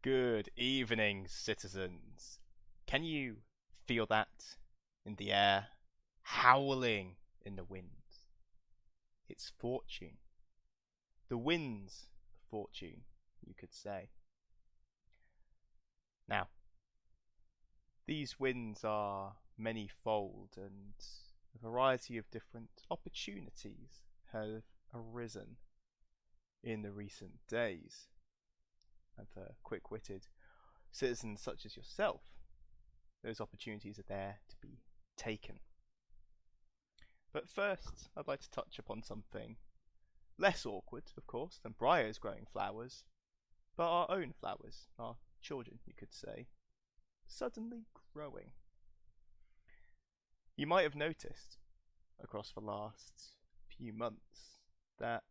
Good evening, citizens. Can you feel that in the air, howling in the winds? It's fortune. The wind's fortune, you could say. Now, these winds are many-fold, and a variety of different opportunities have arisen in the recent days. And for quick-witted citizens such as yourself, those opportunities are there to be taken. But first, I'd like to touch upon something less awkward, of course, than briars growing flowers, but our own flowers, our children, you could say, suddenly growing. You might have noticed across the last few months that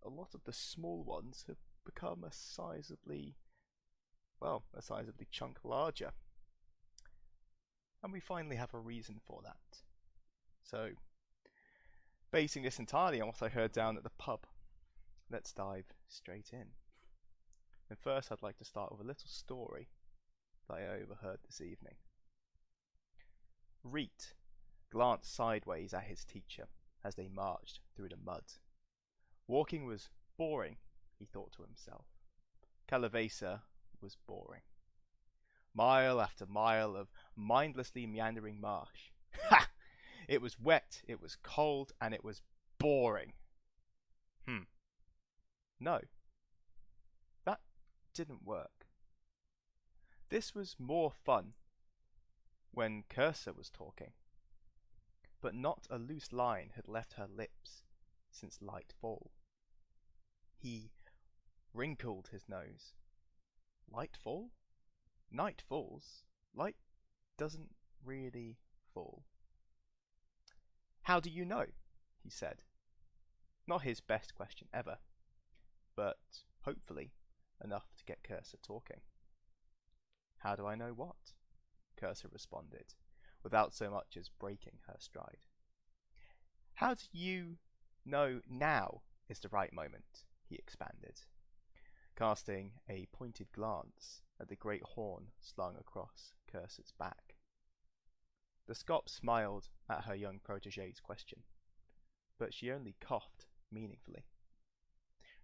a lot of the small ones have become a sizably chunk larger. And we finally have a reason for that. So, basing this entirely on what I heard down at the pub, let's dive straight in. And first I'd like to start with a little story that I overheard this evening. Reet glanced sideways at his teacher as they marched through the mud. Walking was boring, he thought to himself. Calavesa was boring. Mile after mile of mindlessly meandering marsh. Ha! It was wet, it was cold, and it was boring. No. That didn't work. This was more fun when Cursor was talking. But not a loose line had left her lips since Lightfall. He wrinkled his nose. Lightfall? Night falls. Light doesn't really fall. How do you know? He said. Not his best question ever, but hopefully enough to get Cursor talking. How do I know what? Cursor responded, without so much as breaking her stride. How do you know now is the right moment? He expanded, casting a pointed glance at the great horn slung across Cursor's back. The Scop smiled at her young protege's question, but she only coughed meaningfully.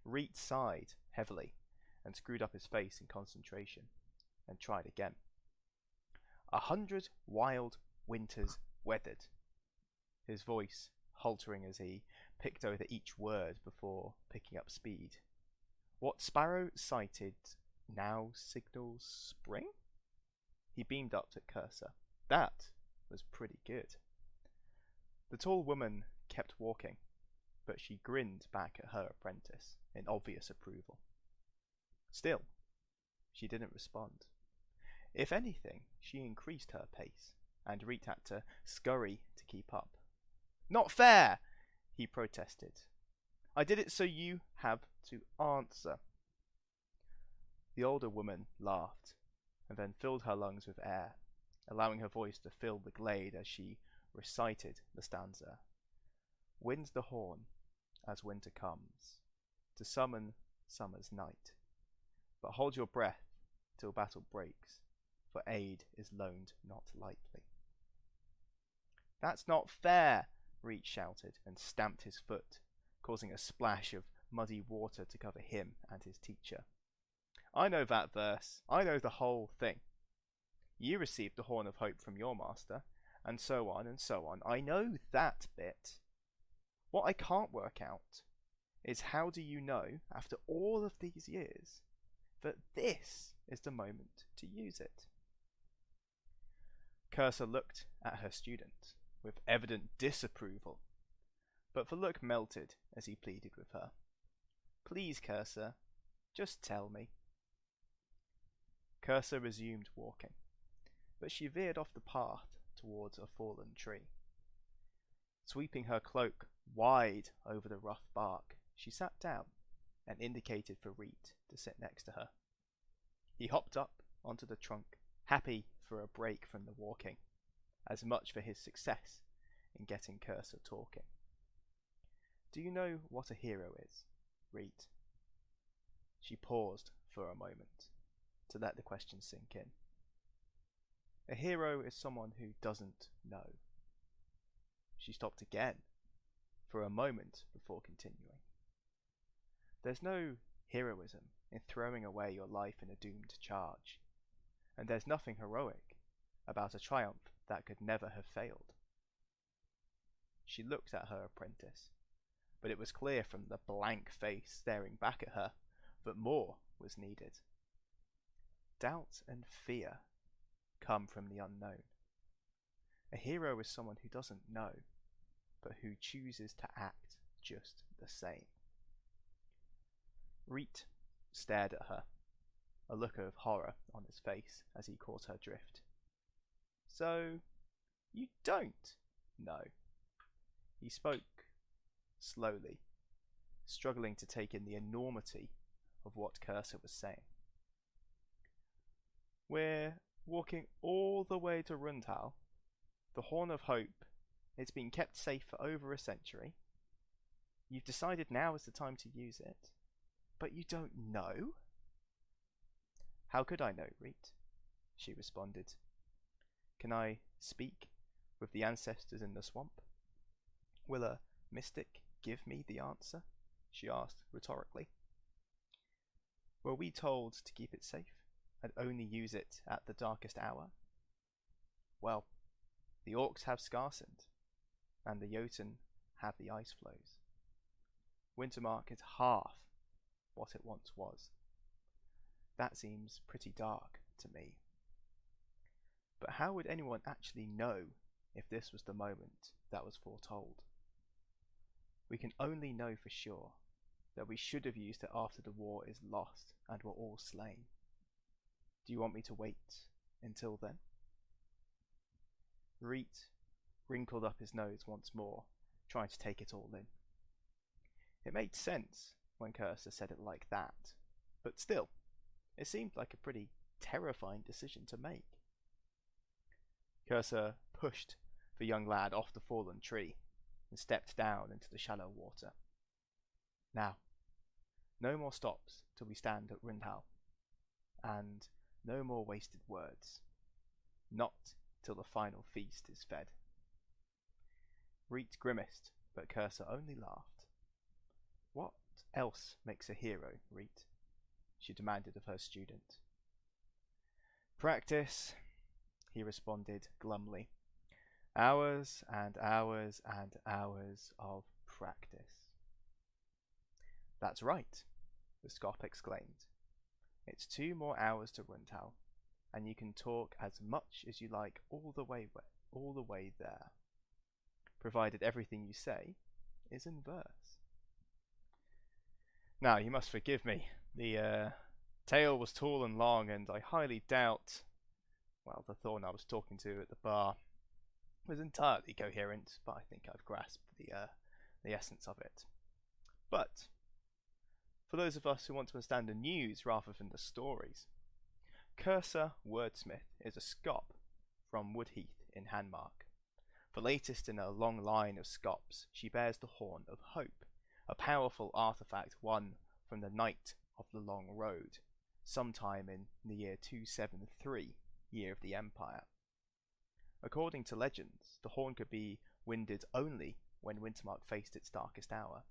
Reet sighed heavily and screwed up his face in concentration, and tried again. 100 wild winters weathered. His voice haltering as he picked over each word before picking up speed. What Sparrow sighted now signals spring? He beamed up at Cursor. That was pretty good. The tall woman kept walking, but she grinned back at her apprentice in obvious approval. Still, she didn't respond. If anything, she increased her pace, and Reet had to scurry to keep up. Not fair, he protested. I did it so you have to answer. The older woman laughed, and then filled her lungs with air, allowing her voice to fill the glade as she recited the stanza. Wind's the horn, as winter comes, to summon summer's night. But hold your breath till battle breaks, for aid is loaned not lightly. That's not fair, Reet shouted and stamped his foot, causing a splash of muddy water to cover him and his teacher. I know that verse. I know the whole thing. You received the Horn of Hope from your master, and so on and so on. I know that bit. What I can't work out is how do you know, after all of these years, that this is the moment to use it? Cursor looked at her student with evident disapproval, but the look melted as he pleaded with her. Please, Cursor, just tell me. Cursor resumed walking, but she veered off the path towards a fallen tree. Sweeping her cloak wide over the rough bark, she sat down and indicated for Reet to sit next to her. He hopped up onto the trunk, happy for a break from the walking, as much for his success in getting Cursor talking. Do you know what a hero is, Reet? She paused for a moment, to let the question sink in. A hero is someone who doesn't know. She stopped again, for a moment before continuing. There's no heroism in throwing away your life in a doomed charge, and there's nothing heroic about a triumph that could never have failed. She looked at her apprentice, but it was clear from the blank face staring back at her that more was needed. Doubt and fear come from the unknown. A hero is someone who doesn't know, but who chooses to act just the same. Reet stared at her, a look of horror on his face as he caught her drift. So, you don't know? He spoke slowly, struggling to take in the enormity of what Cursor was saying. We're walking all the way to Rundhal, the Horn of Hope. It's been kept safe for over a century. You've decided now is the time to use it, but you don't know? How could I know, Reet? She responded. Can I speak with the ancestors in the swamp? Will a mystic give me the answer? She asked rhetorically. Were we told to keep it safe and only use it at the darkest hour? Well, the orcs have Skarsund, and the Jotun have the ice flows. Wintermark is half what it once was. That seems pretty dark to me. But how would anyone actually know if this was the moment that was foretold? We can only know for sure that we should have used it after the war is lost and we're all slain. Do you want me to wait until then? Reet wrinkled up his nose once more, trying to take it all in. It made sense when Cursor said it like that, but still, it seemed like a pretty terrifying decision to make. Cursor pushed the young lad off the fallen tree and stepped down into the shallow water. Now, no more stops till we stand at Rundhal, and no more wasted words. Not till the final feast is fed. Reet grimaced, but Cursor only laughed. What else makes a hero, Reet? She demanded of her student. Practice, he responded glumly. Hours and hours and hours of practice. That's right, the Scop exclaimed. It's 2 more hours to Rundhal, and you can talk as much as you like all the way there, provided everything you say is in verse. Now, you must forgive me. The tale was tall and long, and I highly doubt, well, the Thorn I was talking to at the bar was entirely coherent, but I think I've grasped the essence of it. But for those of us who want to understand the news rather than the stories, Cursor Wordsmith is a Scop from Woodheath in Hanmark. The latest in a long line of Scops, she bears the Horn of Hope, a powerful artifact won from the Knight of the Long Road, sometime in the year 273, year of the Empire. According to legends, the horn could be winded only when Wintermark faced its darkest hour.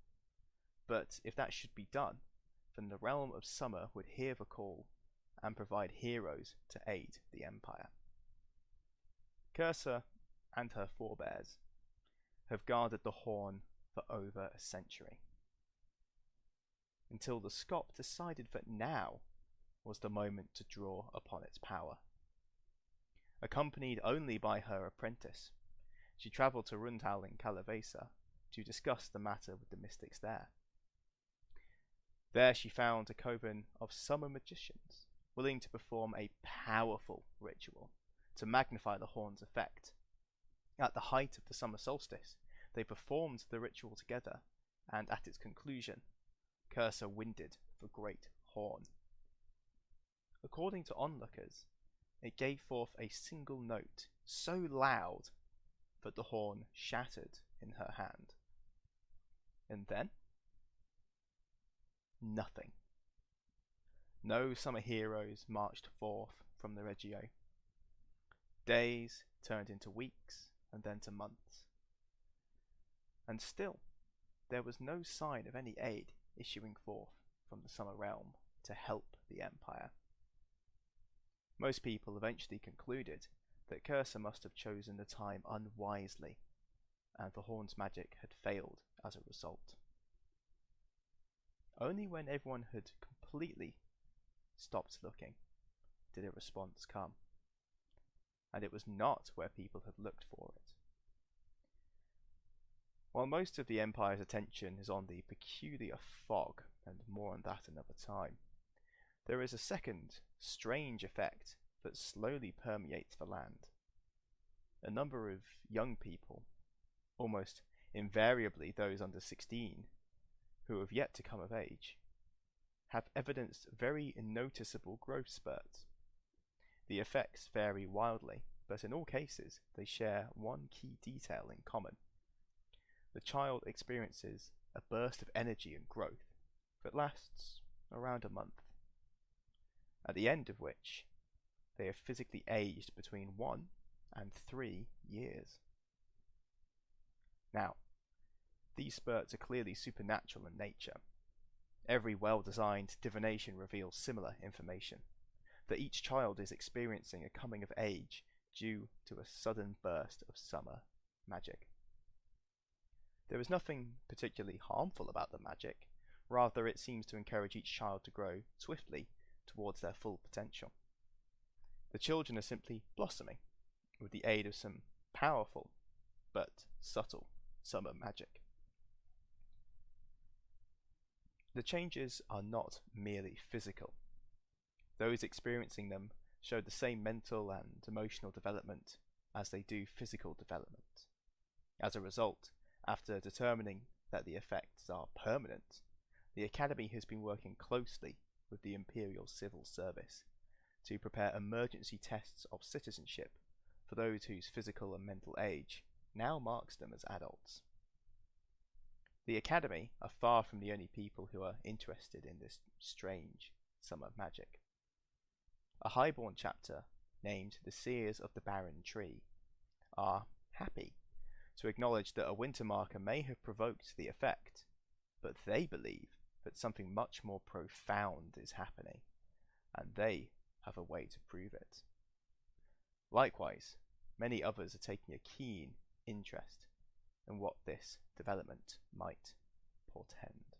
But if that should be done, then the realm of summer would hear the call and provide heroes to aid the Empire. Cursor and her forebears have guarded the horn for over a century, until the Scop decided that now was the moment to draw upon its power. Accompanied only by her apprentice, she travelled to Rundhal in Calavesa to discuss the matter with the mystics there. There she found a coven of summer magicians willing to perform a powerful ritual to magnify the horn's effect. At the height of the summer solstice, they performed the ritual together, and at its conclusion, Cursor winded the great horn. According to onlookers, it gave forth a single note so loud that the horn shattered in her hand. And then? Nothing. No summer heroes marched forth from the Regio. Days turned into weeks and then to months. And still, there was no sign of any aid issuing forth from the summer realm to help the Empire. Most people eventually concluded that Cursor must have chosen the time unwisely, and the Horn's magic had failed as a result. Only when everyone had completely stopped looking did a response come, and it was not where people had looked for it. While most of the Empire's attention is on the peculiar fog, and more on that another time, there is a second, strange effect that slowly permeates the land. A number of young people, almost invariably those under 16, who have yet to come of age, have evidenced very noticeable growth spurts. The effects vary wildly, but in all cases they share one key detail in common. The child experiences a burst of energy and growth that lasts around a month, at the end of which they have physically aged between 1 and 3 years. Now, these spurts are clearly supernatural in nature. Every well-designed divination reveals similar information, that each child is experiencing a coming of age due to a sudden burst of summer magic. There is nothing particularly harmful about the magic, rather it seems to encourage each child to grow swiftly towards their full potential. The children are simply blossoming with the aid of some powerful but subtle summer magic. The changes are not merely physical. Those experiencing them show the same mental and emotional development as they do physical development. As a result, after determining that the effects are permanent, the Academy has been working closely with the Imperial Civil Service to prepare emergency tests of citizenship for those whose physical and mental age now marks them as adults. The Academy are far from the only people who are interested in this strange summer magic. A highborn chapter named the Seers of the Barren Tree are happy to acknowledge that a winter marker may have provoked the effect, but they believe that something much more profound is happening, and they have a way to prove it. Likewise, many others are taking a keen interest in what this development might portend.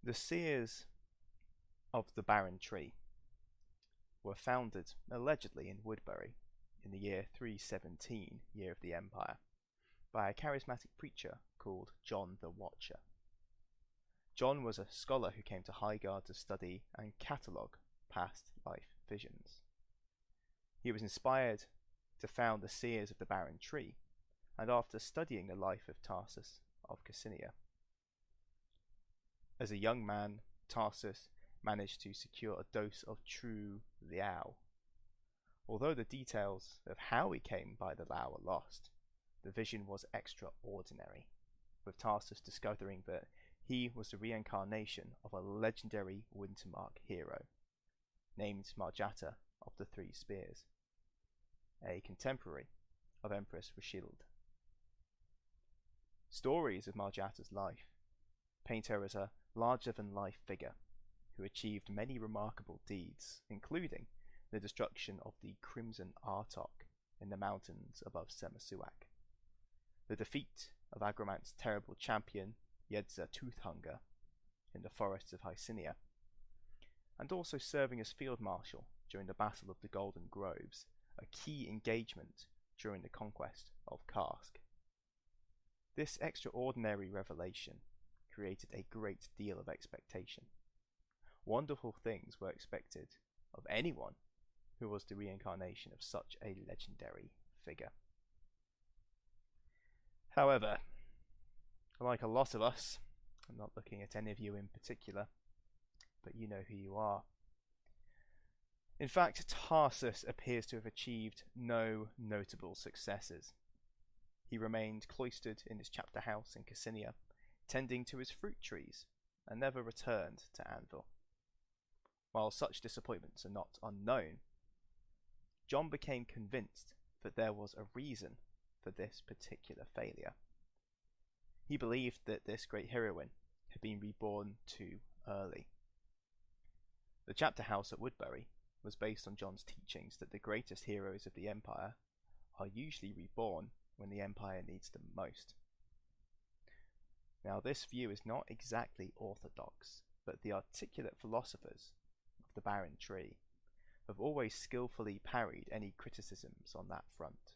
The Seers of the Barren Tree were founded allegedly in Woodbury in the year 317, year of the Empire, by a charismatic preacher called John the Watcher. John was a scholar who came to Highgarde to study and catalogue past life visions. He was inspired to found the Seers of the Barren Tree, and after studying the life of Tarsus of Cassinia. As a young man, Tarsus managed to secure a dose of true Liao. Although the details of how he came by the Lao are lost, the vision was extraordinary, with Tarsus discovering that he was the reincarnation of a legendary Wintermark hero, named Marjatta of the Three Spears, a contemporary of Empress Rothschild. Stories of Marjatta's life paint her as a larger-than-life figure who achieved many remarkable deeds, including the destruction of the Crimson Artok in the mountains above Semasuak, the defeat of Agromant's terrible champion Yedza Toothhunger in the forests of Hycinia, and also serving as field marshal during the Battle of the Golden Groves, a key engagement during the conquest of Karsk. This extraordinary revelation created a great deal of expectation. Wonderful things were expected of anyone who was the reincarnation of such a legendary figure. However, like a lot of us, I'm not looking at any of you in particular, but you know who you are. In fact, Tarsus appears to have achieved no notable successes. He remained cloistered in his chapter house in Cassinia, tending to his fruit trees, and never returned to Anvil. While such disappointments are not unknown, John became convinced that there was a reason for this particular failure. He believed that this great heroine had been reborn too early. The chapter house at Woodbury was based on John's teachings that the greatest heroes of the Empire are usually reborn when the Empire needs them most. Now, this view is not exactly orthodox, but the articulate philosophers of the Barren Tree have always skillfully parried any criticisms on that front.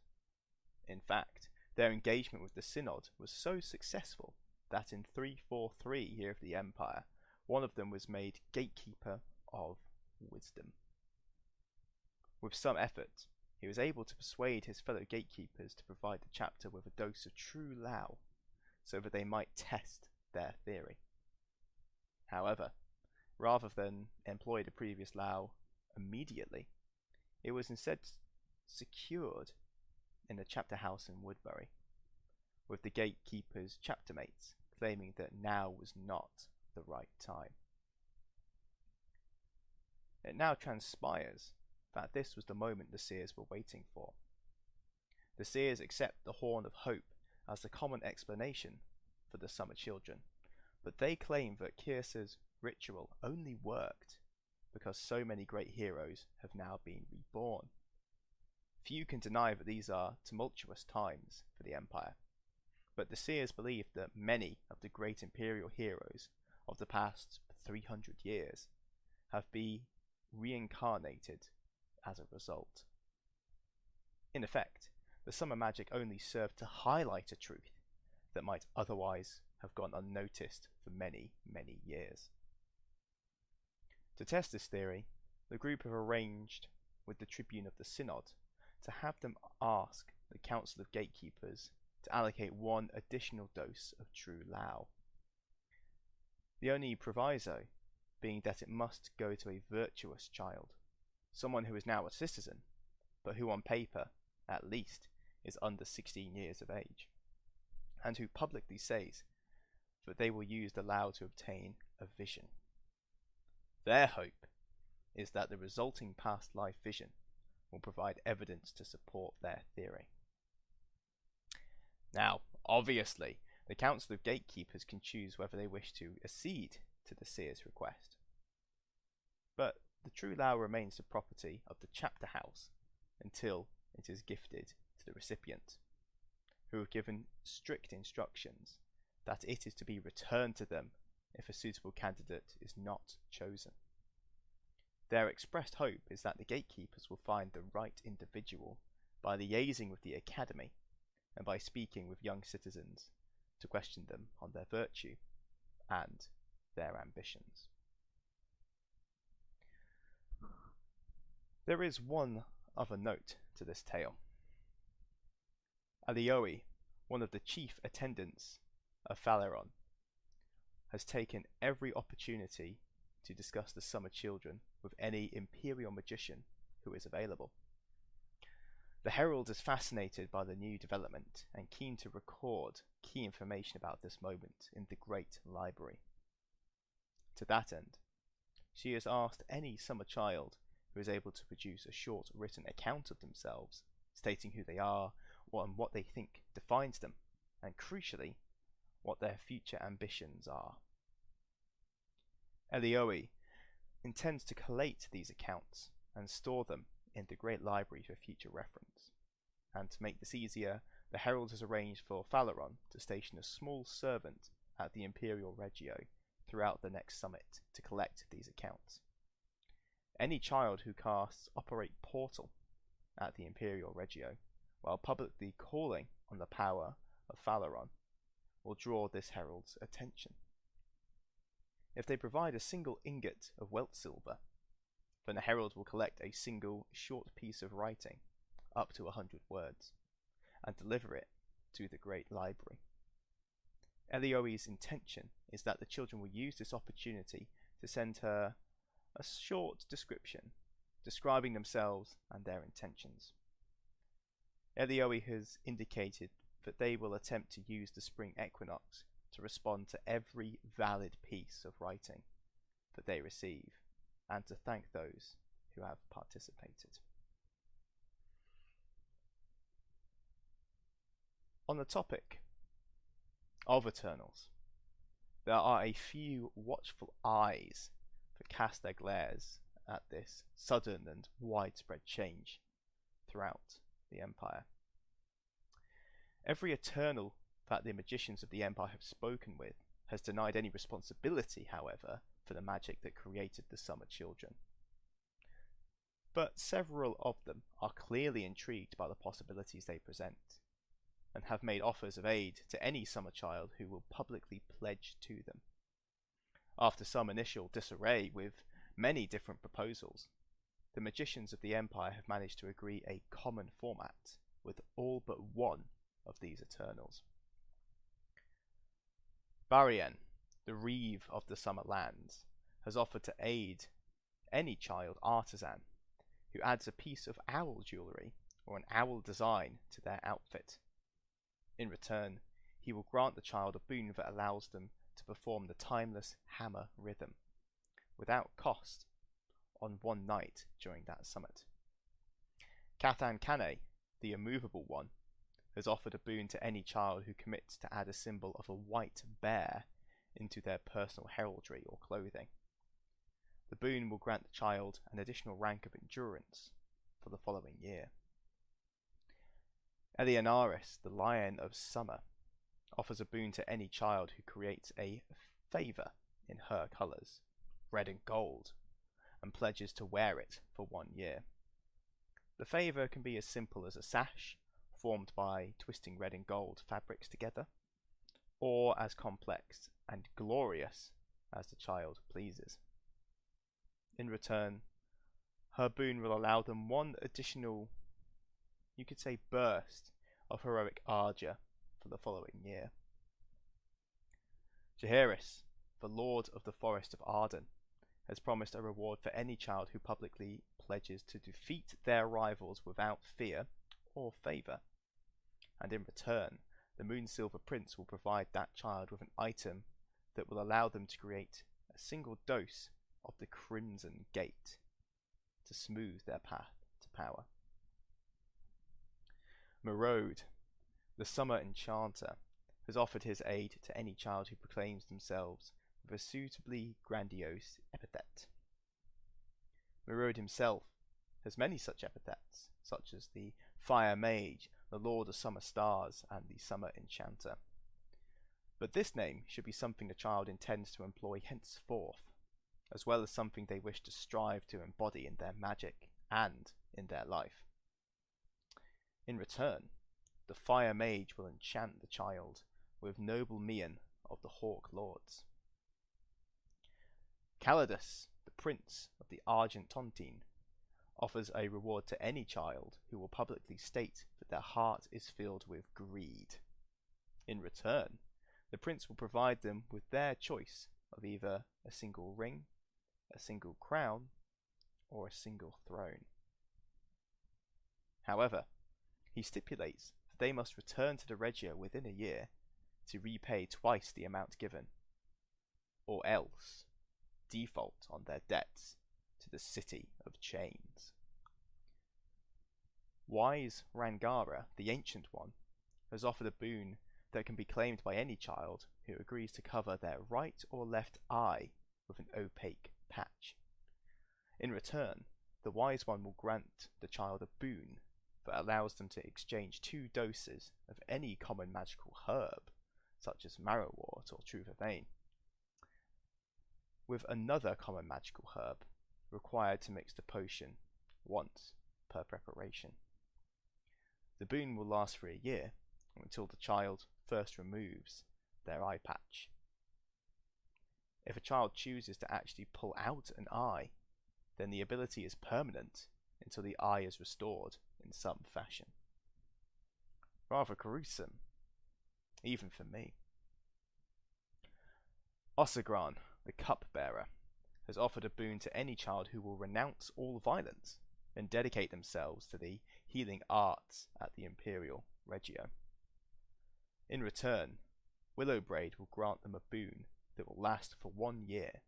In fact, their engagement with the Synod was so successful that in 343 year of the Empire, one of them was made gatekeeper of wisdom. With some effort, he was able to persuade his fellow gatekeepers to provide the chapter with a dose of true Lao, so that they might test their theory. However, rather than employ the previous Lao immediately, it was instead secured in the chapter house in Woodbury, with the gatekeepers' chapter mates claiming that now was not the right time. It now transpires that this was the moment the seers were waiting for. The seers accept the Horn of Hope as the common explanation for the summer children, but they claim that Kyrsa's ritual only worked because so many great heroes have now been reborn. Few can deny that these are tumultuous times for the Empire, but the seers believe that many of the great imperial heroes of the past 300 years have been reincarnated as a result. In effect, the summer magic only served to highlight a truth that might otherwise have gone unnoticed for many, many years. To test this theory, the group have arranged with the Tribune of the Synod to have them ask the Council of Gatekeepers to allocate one additional dose of true Lao. The only proviso being that it must go to a virtuous child, someone who is now a citizen, but who on paper, at least, is under 16 years of age, and who publicly says that they will use the Lao to obtain a vision. Their hope is that the resulting past life vision will provide evidence to support their theory. Now, obviously, the Council of Gatekeepers can choose whether they wish to accede to the seer's request. But the true Lao remains the property of the chapter house until it is gifted to the recipient, who have given strict instructions that it is to be returned to them if a suitable candidate is not chosen. Their expressed hope is that the gatekeepers will find the right individual by liaising with the academy and by speaking with young citizens to question them on their virtue and their ambitions. There is one other note to this tale. Alioi, one of the chief attendants of Phaleron, has taken every opportunity to discuss the summer children with any imperial magician who is available. The herald is fascinated by the new development and keen to record key information about this moment in the Great Library. To that end, she has asked any summer child who is able to produce a short written account of themselves, stating who they are and what they think defines them, and crucially, what their future ambitions are. Elioi intends to collate these accounts and store them in the Great Library for future reference. And to make this easier, the herald has arranged for Phaleron to station a small servant at the Imperial Regio throughout the next summit to collect these accounts. Any child who casts Operate Portal at the Imperial Regio, while publicly calling on the power of Phaleron, will draw this herald's attention. If they provide a single ingot of Welt silver, then the herald will collect a single short piece of writing, up to 100 words, and deliver it to the Great Library. Elioi's intention is that the children will use this opportunity to send her a short description describing themselves and their intentions. Elioi has indicated that they will attempt to use the spring equinox to respond to every valid piece of writing that they receive and to thank those who have participated. On the topic of Eternals, there are a few watchful eyes that cast their glares at this sudden and widespread change throughout the Empire. Every Eternal that the magicians of the Empire have spoken with has denied any responsibility, however, for the magic that created the Summer Children. But several of them are clearly intrigued by the possibilities they present, and have made offers of aid to any Summer Child who will publicly pledge to them. After some initial disarray with many different proposals, the magicians of the Empire have managed to agree a common format with all but one of these Eternals. Barien, the Reeve of the Summer Lands, has offered to aid any child artisan who adds a piece of owl jewellery or an owl design to their outfit. In return, he will grant the child a boon that allows them to perform the timeless hammer rhythm without cost on one night during that summit. Cathan Kane, the immovable one, has offered a boon to any child who commits to add a symbol of a white bear into their personal heraldry or clothing. The boon will grant the child an additional rank of endurance for the following year. Eleonaris, the Lion of Summer, offers a boon to any child who creates a favour in her colours, red and gold, and pledges to wear it for 1 year. The favour can be as simple as a sash, formed by twisting red and gold fabrics together, or as complex and glorious as the child pleases. In return, her boon will allow them one additional, you could say, burst of heroic ardour for the following year. Jaehaerys, the Lord of the Forest of Arden, has promised a reward for any child who publicly pledges to defeat their rivals without fear or favour, and in return, the Moonsilver Prince will provide that child with an item that will allow them to create a single dose of the Crimson Gate to smooth their path to power. Merode, the Summer Enchanter, has offered his aid to any child who proclaims themselves with a suitably grandiose epithet. Merode himself has many such epithets, such as the Fire Mage, the Lord of Summer Stars, and the Summer Enchanter. But this name should be something the child intends to employ henceforth, as well as something they wish to strive to embody in their magic and in their life. In return, the Fire Mage will enchant the child with noble mien of the Hawk Lords. Calidus, the Prince of the Argent Tontine, offers a reward to any child who will publicly state that their heart is filled with greed. In return, the prince will provide them with their choice of either a single ring, a single crown, or a single throne. However, he stipulates that they must return to the Regia within a year to repay twice the amount given, or else default on their debts to the City of Chains. Wise Rangara, the Ancient One, has offered a boon that can be claimed by any child who agrees to cover their right or left eye with an opaque patch. In return, the Wise One will grant the child a boon that allows them to exchange 2 doses of any common magical herb, such as marrowwort or true vervain, with another common magical herb required to mix the potion once per preparation. The boon will last for a year, until the child first removes their eye patch. If a child chooses to actually pull out an eye, then the ability is permanent until the eye is restored in some fashion. Rather gruesome, even for me. Ossagran, the Cupbearer, has offered a boon to any child who will renounce all violence and dedicate themselves to the healing arts at the Imperial Regio. In return, Willowbraid will grant them a boon that will last for 1 year.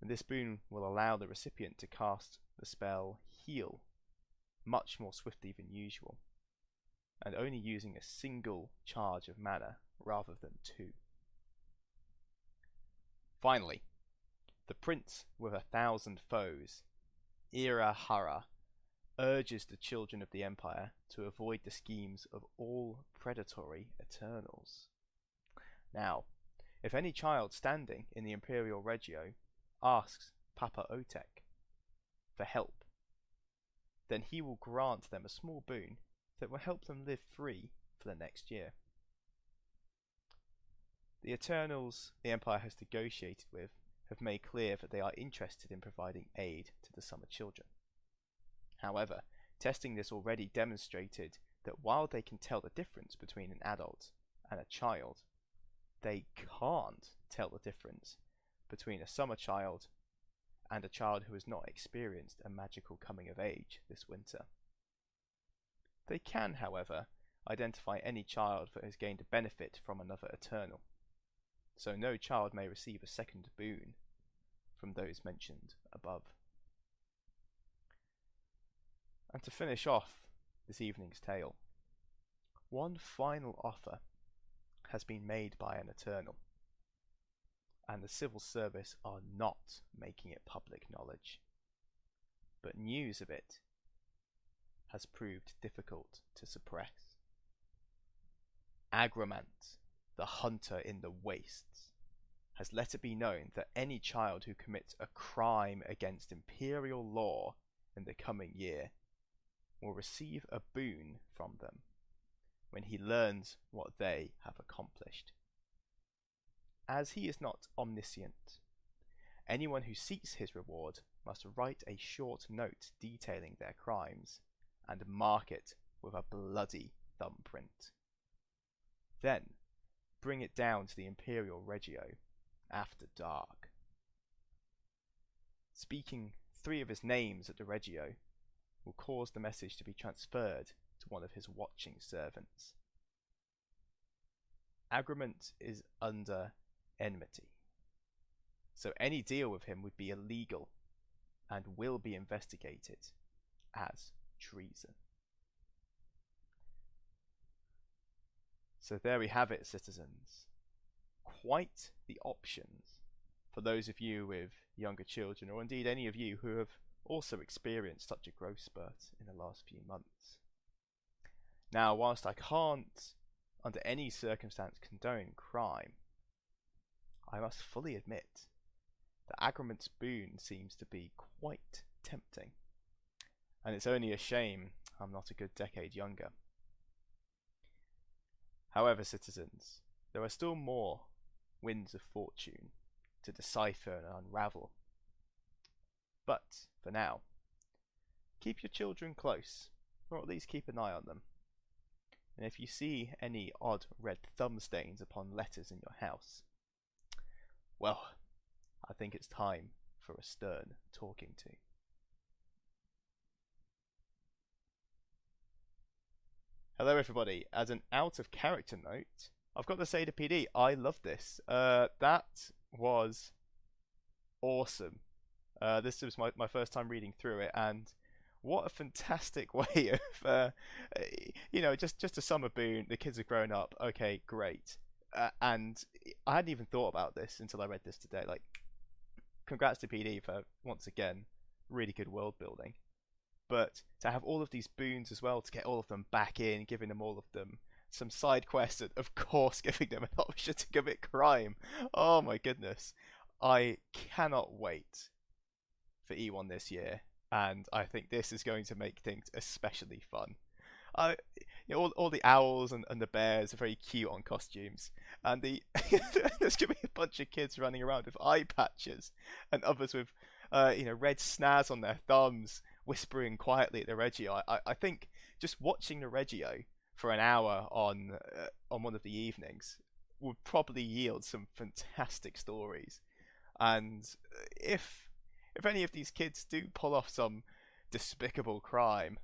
And this boon will allow the recipient to cast the spell Heal much more swiftly than usual, and only using a single charge of mana rather than 2. Finally, the Prince with 1,000 Foes, Irahara, urges the children of the Empire to avoid the schemes of all predatory Eternals. Now, if any child standing in the Imperial Regio asks Papa Otek for help, then he will grant them a small boon that will help them live free for the next year. The Eternals the Empire has negotiated with have made clear that they are interested in providing aid to the Summer Children. However, testing this already demonstrated that while they can tell the difference between an adult and a child, they can't tell the difference between a summer child and a child who has not experienced a magical coming of age this winter. They can, however, identify any child that has gained a benefit from another Eternal, so no child may receive a second boon from those mentioned above. And to finish off this evening's tale, one final offer has been made by an Eternal, and the civil service are not making it public knowledge, but news of it has proved difficult to suppress. Agromant, the hunter in the wastes, has let it be known that any child who commits a crime against Imperial law in the coming year will receive a boon from them when he learns what they have accomplished. As he is not omniscient, anyone who seeks his reward must write a short note detailing their crimes and mark it with a bloody thumbprint. Then bring it down to the Imperial Regio after dark. Speaking 3 of his names at the Regio will cause the message to be transferred to one of his watching servants. Agromant is under enmity, so any deal with him would be illegal and will be investigated as treason. So there we have it, citizens. Quite the options for those of you with younger children, or indeed any of you who have also experienced such a growth spurt in the last few months. Now, whilst I can't under any circumstance condone crime, I must fully admit that Agromant's boon seems to be quite tempting, and it's only a shame I'm not a good decade younger. However, citizens, there are still more winds of fortune to decipher and unravel. But, for now, keep your children close, or at least keep an eye on them. And if you see any odd red thumb stains upon letters in your house, well, I think it's time for a stern talking to. Hello everybody, as an out of character note, I've got to say to PD, I love this. That was awesome. This was my first time reading through it, and what a fantastic way of, just a summer boon, the kids have grown up, okay, great. And I hadn't even thought about this until I read this today. Like, congrats to PD for, once again, really good world building. But to have all of these boons as well, to get all of them back in, giving them all of them some side quests, and of course giving them an option to commit crime. Oh my goodness. I cannot wait for E1 this year, and I think this is going to make things especially fun. All the owls and the bears are very cute on costumes, and there's going to be a bunch of kids running around with eye patches, and others with red snaz on their thumbs, whispering quietly at the Regio. I think just watching the Regio for an hour on one of the evenings would probably yield some fantastic stories. And if any of these kids do pull off some despicable crime,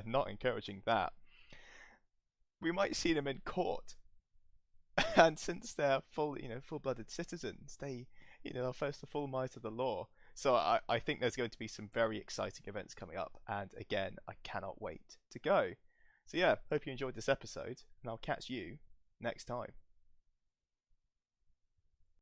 not encouraging that, we might see them in court. And since they're full-blooded citizens, they, are first the full might of the law. So I think there's going to be some very exciting events coming up, and again, I cannot wait to go. So yeah, hope you enjoyed this episode, and I'll catch you next time.